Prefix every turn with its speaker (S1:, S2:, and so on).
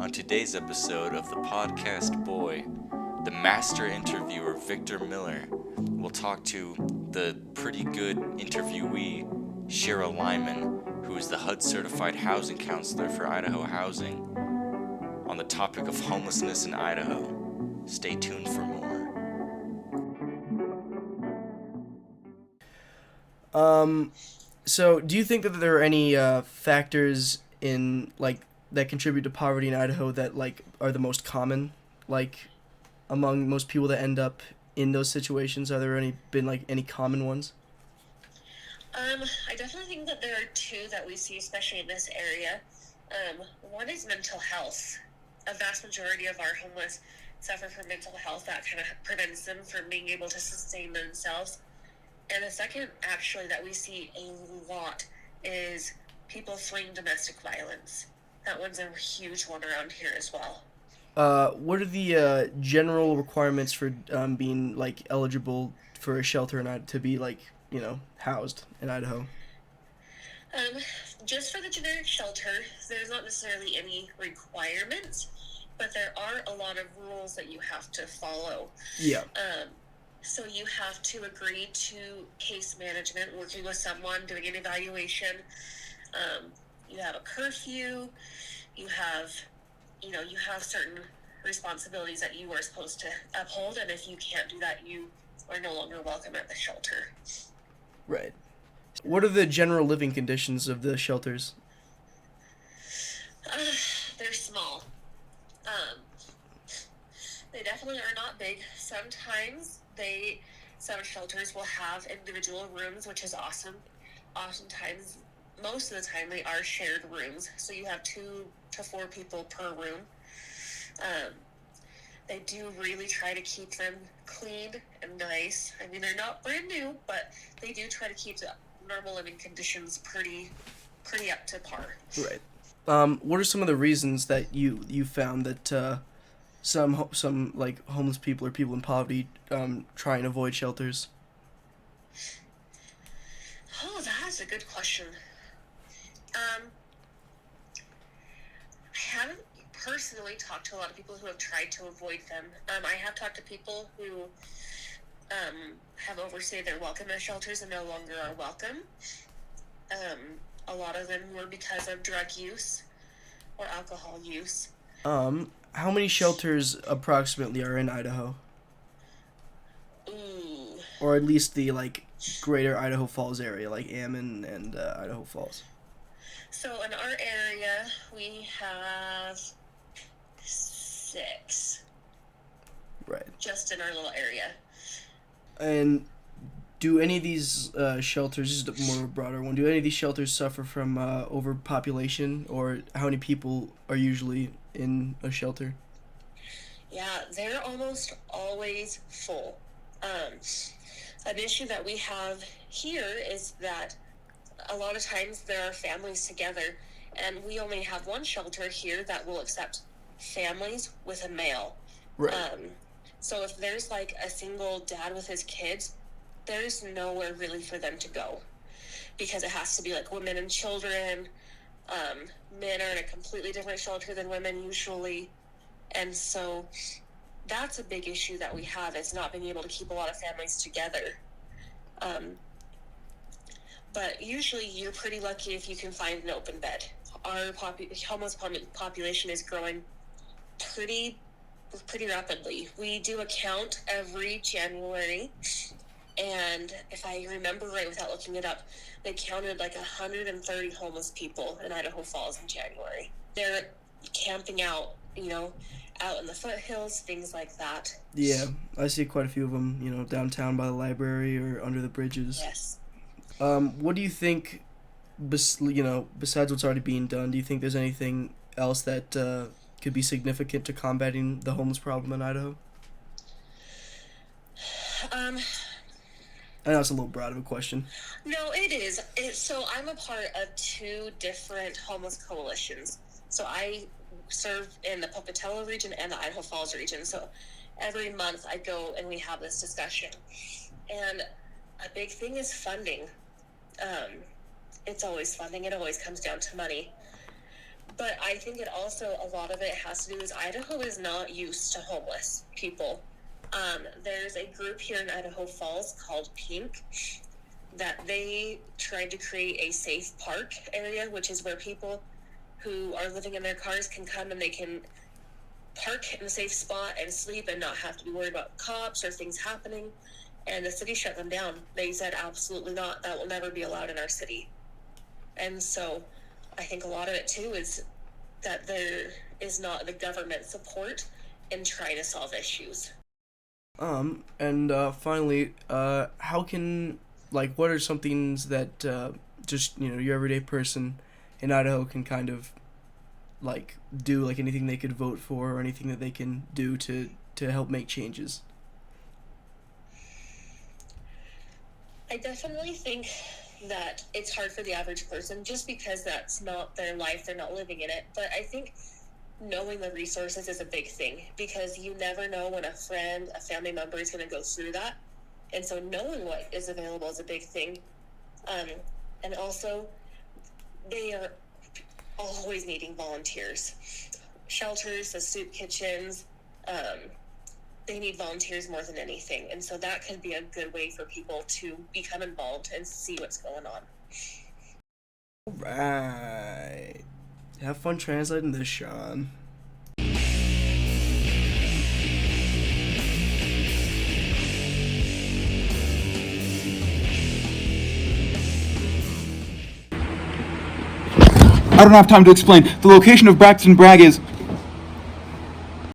S1: On today's episode of the podcast Boy, the master interviewer Victor Miller will talk to the pretty good interviewee Shira Lyman, who is the HUD certified housing counselor for Idaho Housing, on the topic of homelessness in Idaho. Stay tuned for more.
S2: So do you think that there are any factors in that contribute to poverty in Idaho that are the most common, among most people that end up in those situations? Are there any common ones?
S3: I definitely think that there are two that we see, especially in this area. One is mental health. A vast majority of our homeless suffer from mental health that kind of prevents them from being able to sustain themselves. And the second, actually, that we see a lot is people fleeing domestic violence. That one's a huge one around here as well.
S2: What are the general requirements for being eligible for a shelter and to be housed in Idaho?
S3: Um, just for the generic shelter, there's not necessarily any requirements, but there are a lot of rules that you have to follow.
S2: Yeah.
S3: So you have to agree to case management, working with someone, doing an evaluation. You have a curfew. You have certain responsibilities that you are supposed to uphold, and if you can't do that, you are no longer welcome at the shelter.
S2: Right. What are the general living conditions of the shelters?
S3: They're small. Um, they definitely are not big. Some shelters will have individual rooms, which is awesome. Oftentimes, most of the time, they are shared rooms. So you have 2 to 4 people per room. They do really try to keep them clean and nice. I mean, they're not brand new, but they do try to keep the normal living conditions pretty up to par.
S2: Right. What are some of the reasons that you found that some homeless people or people in poverty try and avoid shelters?
S3: Oh, that's a good question. I haven't personally talked to a lot of people who have tried to avoid them. I have talked to people who have overstayed their welcome at shelters and no longer are welcome. A lot of them were because of drug use or alcohol use.
S2: How many shelters approximately are in Idaho?
S3: Ooh.
S2: Or at least the greater Idaho Falls area, like Ammon and Idaho Falls.
S3: So in our area, we have 6.
S2: Right.
S3: Just in our little area.
S2: And do any of these shelters, just a more broader one, do any of these shelters suffer from overpopulation, or how many people are usually in a shelter?
S3: Yeah, they're almost always full. An issue that we have here is that a lot of times there are families together, and we only have one shelter here that will accept families with a male.
S2: Right.
S3: So if there's a single dad with his kids, there's nowhere really for them to go, because it has to be women and children. Men are in a completely different shelter than women usually, and so that's a big issue that we have, is not being able to keep a lot of families together. But usually you're pretty lucky if you can find an open bed. Our homeless population is growing pretty rapidly. We do a count every January, and if I remember right without looking it up, they counted 130 homeless people in Idaho Falls in January. They're camping out, out in the foothills, things like that.
S2: Yeah, I see quite a few of them, downtown by the library or under the bridges.
S3: Yes.
S2: What do you think, besides what's already being done, do you think there's anything else that could be significant to combating the homeless problem in Idaho? I know it's a little broad of a question.
S3: No, it is. So I'm a part of 2 different homeless coalitions. So I serve in the Pocatello region and the Idaho Falls region. So every month I go and we have this discussion. And a big thing is funding. It's always funding. It always comes down to money. But I think it also, a lot of it has to do is Idaho is not used to homeless people. There's a group here in Idaho Falls called Pink that they tried to create a safe park area, which is where people who are living in their cars can come and they can park in a safe spot and sleep and not have to be worried about cops or things happening. And the city shut them down. They said, absolutely not. That will never be allowed in our city. And so I think a lot of it too is that there is not the government support in trying to solve issues.
S2: And finally, how can, like, what are some things that just, your everyday person in Idaho can kind of, like, do, like anything they could vote for or anything that they can do to help make changes?
S3: I definitely think that it's hard for the average person just because that's not their life, they're not living in it. But I think knowing the resources is a big thing because you never know when a friend, a family member is going to go through that. And so knowing what is available is a big thing. And also, they are always needing volunteers. Shelters, the soup kitchens, they need volunteers more than anything. And so that could be a good way for people to become involved and see what's going on.
S2: Right. Have fun translating this, Sean.
S4: I don't have time to explain. The location of Braxton Bragg is